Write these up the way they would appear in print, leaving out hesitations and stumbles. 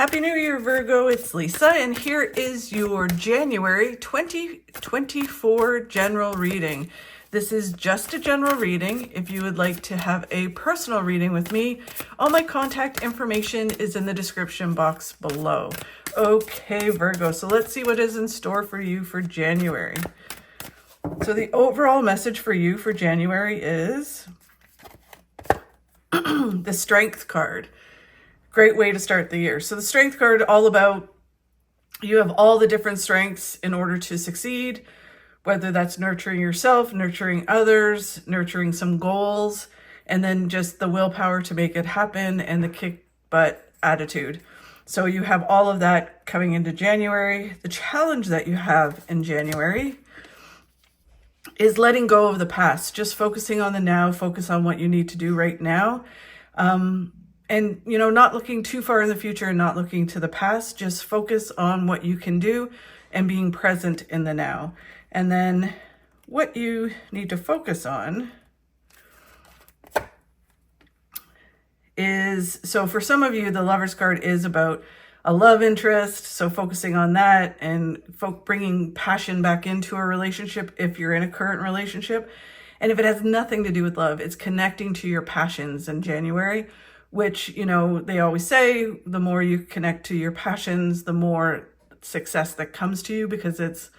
Happy New Year, Virgo. It's Lisa, and here is your January 2024 general reading. This is just a general reading. If you would like to have a personal reading with me, all my contact information is in the description box below. Okay, Virgo, so let's see what is in store for you for January. So the overall message for you for January is the Strength card. Great way to start the year. So the Strength card, all about you have all the different strengths in order to succeed, whether that's nurturing yourself, nurturing others, nurturing some goals, and then just the willpower to make it happen and the kick butt attitude. So you have all of that coming into January. The challenge that you have in January is letting go of the past, just focusing on the now, focus on what you need to do right now. And, you know, not looking too far in the future and not looking to the past, just focus on what you can do and being present in the now. And then what you need to focus on is, so for some of you, the Lover's card is about a love interest. So focusing on that and bringing passion back into a relationship if you're in a current relationship. And if it has nothing to do with love, it's connecting to your passions in January, which, you know, they always say the more you connect to your passions, the more success that comes to you, because it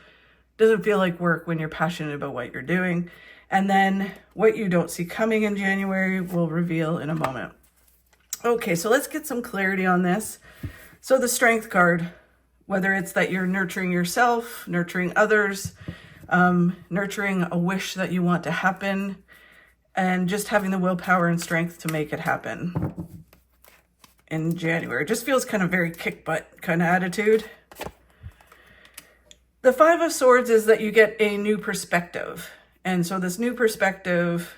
doesn't feel like work when you're passionate about what you're doing. And then what you don't see coming in January will reveal in a moment. Okay, so let's get some clarity on this. So the Strength card, whether it's that you're nurturing yourself, nurturing others, nurturing a wish that you want to happen, and just having the willpower and strength to make it happen in January. It just feels kind of very kick butt kind of attitude. The Five of Swords is that you get a new perspective. And so this new perspective,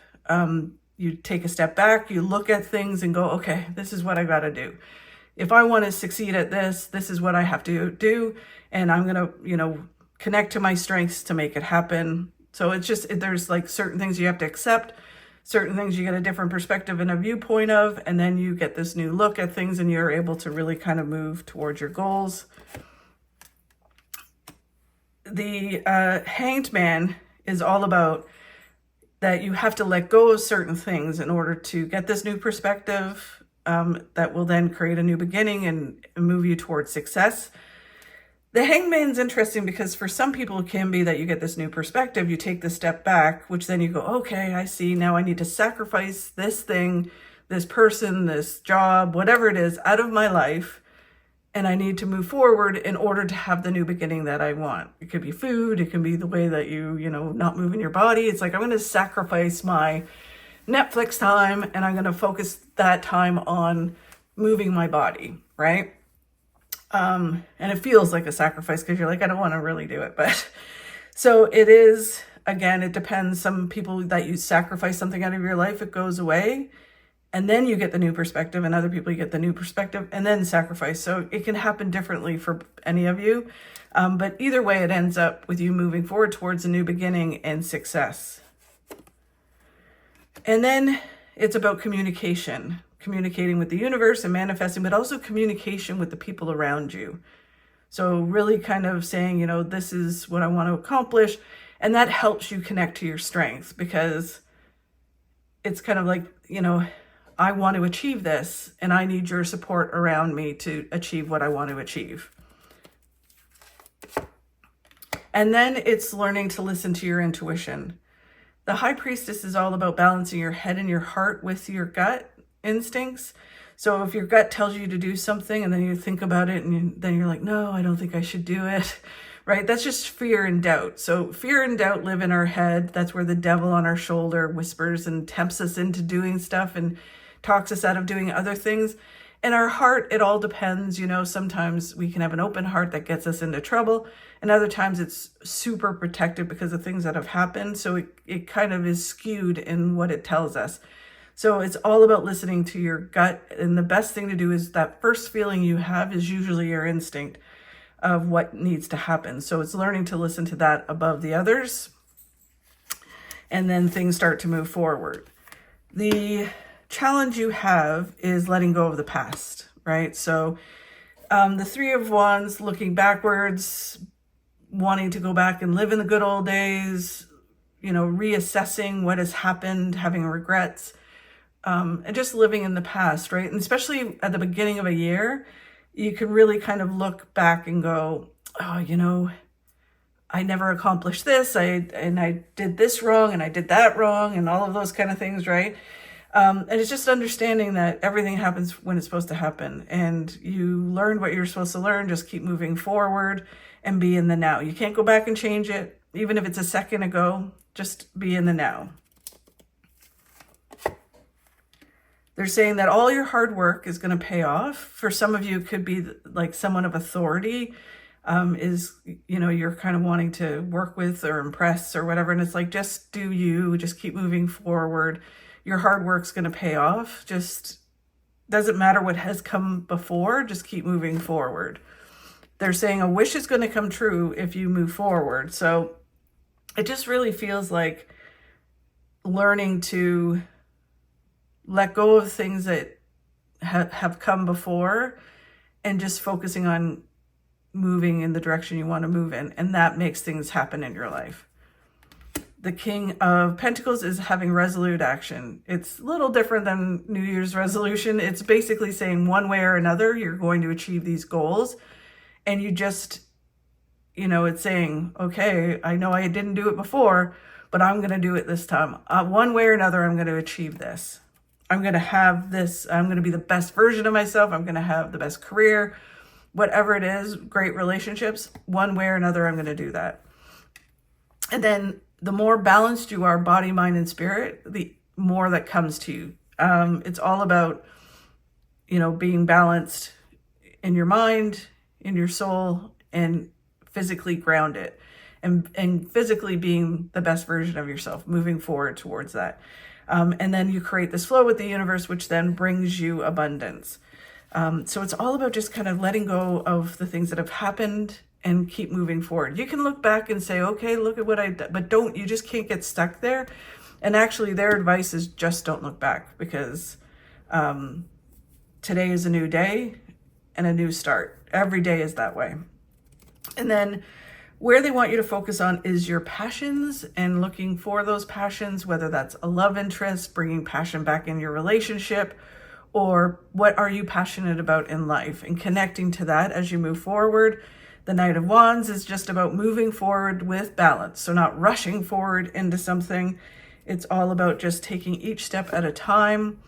you take a step back, you look at things and go, okay, this is what I got to do. If I want to succeed at this, this is what I have to do. And I'm going to, you know, connect to my strengths to make it happen. So it's just, there's like certain things you have to accept, certain things you get a different perspective and a viewpoint of, and then you get this new look at things and you're able to really kind of move towards your goals. The Hanged Man is all about that you have to let go of certain things in order to get this new perspective that will then create a new beginning and move you towards success. The Hangman's interesting because for some people it can be that you get this new perspective, you take the step back, which then you go, okay, I see, now I need to sacrifice this thing, this person, this job, whatever it is, out of my life, and I need to move forward in order to have the new beginning that I want. It could be food, it can be the way that you know, not moving your body. It's like, I'm going to sacrifice my Netflix time and I'm going to focus that time on moving my body, right? And it feels like a sacrifice because you're like, I don't want to really do it. But so it is, again, it depends. Some people that you sacrifice something out of your life, it goes away and then you get the new perspective, and other people you get the new perspective and then sacrifice. So it can happen differently for any of you. But either way, it ends up with you moving forward towards a new beginning and success. And then it's about communication. Communicating with the universe and manifesting, but also communication with the people around you. So really kind of saying, you know, this is what I want to accomplish. And that helps you connect to your strengths, because it's kind of like, you know, I want to achieve this and I need your support around me to achieve what I want to achieve. And then it's learning to listen to your intuition. The High Priestess is all about balancing your head and your heart with your gut instincts. So if your gut tells you to do something and then you think about it and then you're like, no, I don't think I should do it, right? That's just fear and doubt. So fear and doubt live in our head. That's where the devil on our shoulder whispers and tempts us into doing stuff and talks us out of doing other things. And our heart, it all depends. You know, sometimes we can have an open heart that gets us into trouble, and other times it's super protective because of things that have happened. So it kind of is skewed in what it tells us. So it's all about listening to your gut. And the best thing to do is that first feeling you have is usually your instinct of what needs to happen. So it's learning to listen to that above the others. And then things start to move forward. The challenge you have is letting go of the past, right? So The Three of Wands, looking backwards, wanting to go back and live in the good old days, reassessing what has happened, having regrets, and just living in the past, right? And especially at the beginning of a year, you can really kind of look back and go, oh, I never accomplished this, and I did this wrong, and I did that wrong, and all of those kind of things, right? And it's just understanding that everything happens when it's supposed to happen, and you learned what you're supposed to learn. Just keep moving forward and be in the now. You can't go back and change it, even if it's a second ago. Just be in the now. They're saying that all your hard work is going to pay off. For some of you, it could be like someone of authority, you're kind of wanting to work with or impress or whatever. And it's like, just do you, just keep moving forward. Your hard work's going to pay off. Just doesn't matter what has come before, just keep moving forward. They're saying a wish is going to come true if you move forward. So it just really feels like learning to let go of things that have come before and just focusing on moving in the direction you want to move in. And that makes things happen in your life. The King of Pentacles is having resolute action. It's a little different than New Year's resolution. It's basically saying one way or another, you're going to achieve these goals. And you just, it's saying, okay, I know I didn't do it before, but I'm going to do it this time. One way or another, I'm going to achieve this. I'm going to have this. I'm going to be the best version of myself. I'm going to have the best career, whatever it is, great relationships. One way or another, I'm going to do that. And then the more balanced you are, body, mind, and spirit, the more that comes to you. It's all about, being balanced in your mind, in your soul, and physically grounded, and physically being the best version of yourself, moving forward towards that. And then you create this flow with the universe, which then brings you abundance. So it's all about just kind of letting go of the things that have happened and keep moving forward. You can look back and say, okay, look at what I did, but you just can't get stuck there. And actually their advice is just don't look back, because today is a new day and a new start. Every day is that way. And then where they want you to focus on is your passions and looking for those passions, whether that's a love interest, bringing passion back in your relationship, or what are you passionate about in life, and connecting to that as you move forward. The Knight of Wands is just about moving forward with balance. So not rushing forward into something. It's all about just taking each step at a time.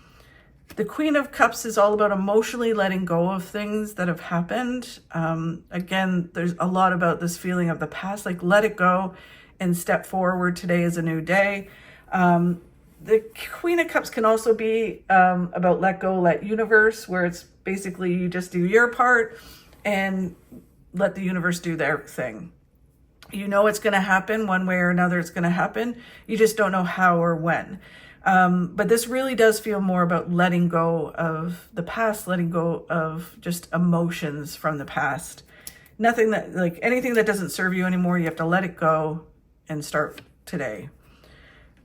The Queen of Cups is all about emotionally letting go of things that have happened. Again, there's a lot about this feeling of the past, like let it go and step forward. Today is a new day. The Queen of Cups can also be about let go, let universe, where it's basically you just do your part and let the universe do their thing. It's going to happen one way or another. It's going to happen. You just don't know how or when. But this really does feel more about letting go of the past, letting go of just emotions from the past. Nothing that, like anything that doesn't serve you anymore, you have to let it go and start today.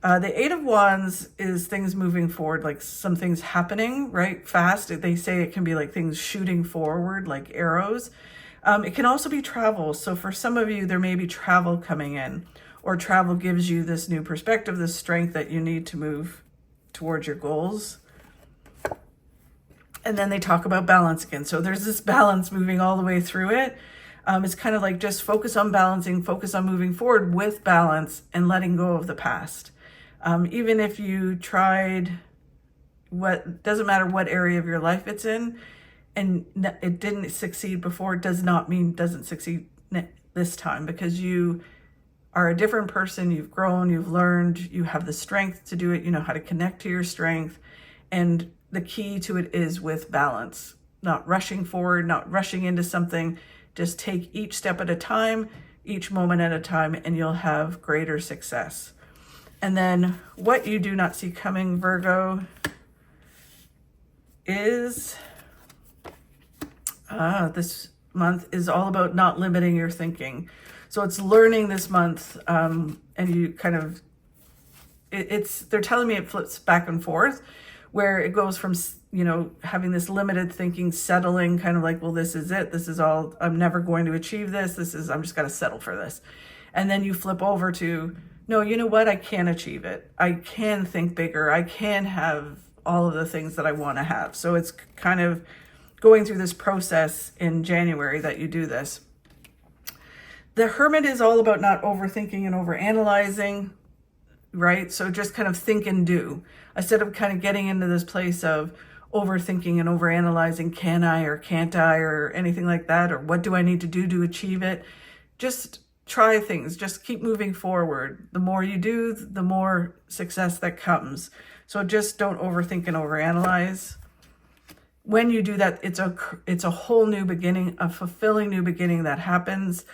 The Eight of Wands is things moving forward, like some things happening, right? Fast. They say it can be like things shooting forward, like arrows. It can also be travel. So for some of you, there may be travel coming in, or travel gives you this new perspective, this strength that you need to move towards your goals. And then they talk about balance again. So there's this balance moving all the way through it. It's kind of like just focus on balancing, focus on moving forward with balance and letting go of the past. Even if you tried doesn't matter what area of your life it's in, and it didn't succeed before, does not mean it doesn't succeed this time, because you are a different person. You've grown, you've learned, you have the strength to do it. You know how to connect to your strength. And the key to it is with balance, not rushing forward, not rushing into something. Just take each step at a time, each moment at a time, and you'll have greater success. And then what you do not see coming, Virgo, is this month is all about not limiting your thinking. So it's learning this month, and you kind of, they're telling me it flips back and forth, where it goes from, you know, having this limited thinking, settling, kind of like, well, this is it. This is all, I'm never going to achieve this. I'm just got to settle for this. And then you flip over to, no, you know what? I can achieve it. I can think bigger. I can have all of the things that I want to have. So it's kind of going through this process in January that you do this. The Hermit is all about not overthinking and overanalyzing, right? So just kind of think and do, instead of kind of getting into this place of overthinking and overanalyzing, can I or can't I or anything like that, or what do I need to do to achieve it? Just try things, just keep moving forward. The more you do, the more success that comes. So just don't overthink and overanalyze. When you do that, it's a whole new beginning, a fulfilling new beginning that happens.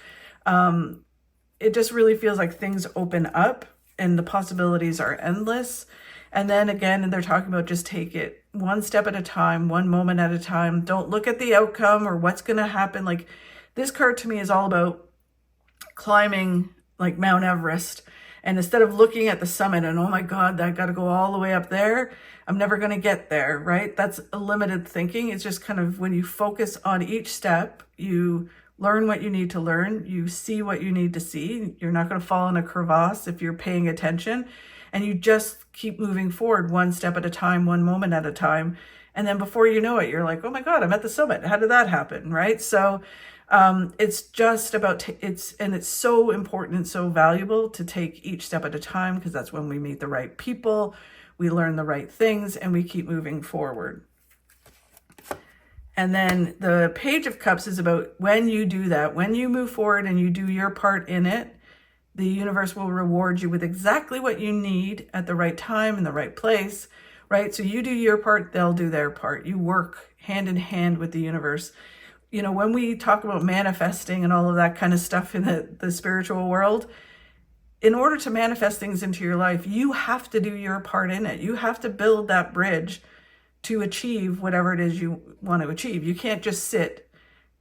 It just really feels like things open up and the possibilities are endless. And then again, they're talking about just take it one step at a time, one moment at a time. Don't look at the outcome or what's going to happen. Like, this card to me is all about climbing like Mount Everest. And instead of looking at the summit and, oh my God, I got to go all the way up there, I'm never going to get there, right? That's a limited thinking. It's just kind of when you focus on each step, you learn what you need to learn, you see what you need to see. You're not going to fall in a crevasse if you're paying attention, and you just keep moving forward one step at a time, one moment at a time. And then before you know it, you're like, oh my God, I'm at the summit. How did that happen, right? So it's just about, it's so important and so valuable to take each step at a time, because that's when we meet the right people, we learn the right things, and we keep moving forward. And then the Page of Cups is about when you do that, when you move forward and you do your part in it, the universe will reward you with exactly what you need at the right time in the right place, right? So you do your part, they'll do their part. You work hand in hand with the universe. You know, when we talk about manifesting and all of that kind of stuff in the spiritual world, in order to manifest things into your life, you have to do your part in it. You have to build that bridge to achieve whatever it is you want to achieve. You can't just sit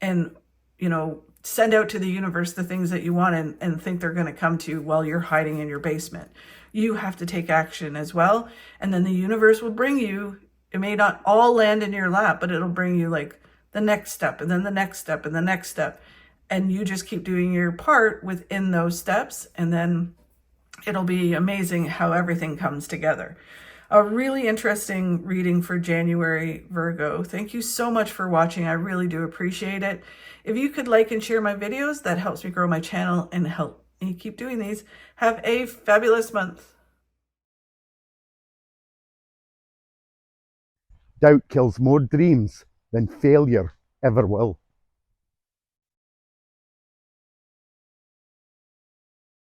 and, you know, send out to the universe the things that you want and think they're going to come to you while you're hiding in your basement. You have to take action as well. And then the universe will bring you, it may not all land in your lap, but it'll bring you like the next step and then the next step and the next step. And you just keep doing your part within those steps. And then it'll be amazing how everything comes together. A really interesting reading for January, Virgo. Thank you so much for watching. I really do appreciate it. If you could like and share my videos, that helps me grow my channel and help me keep doing these. Have a fabulous month. Doubt kills more dreams than failure ever will.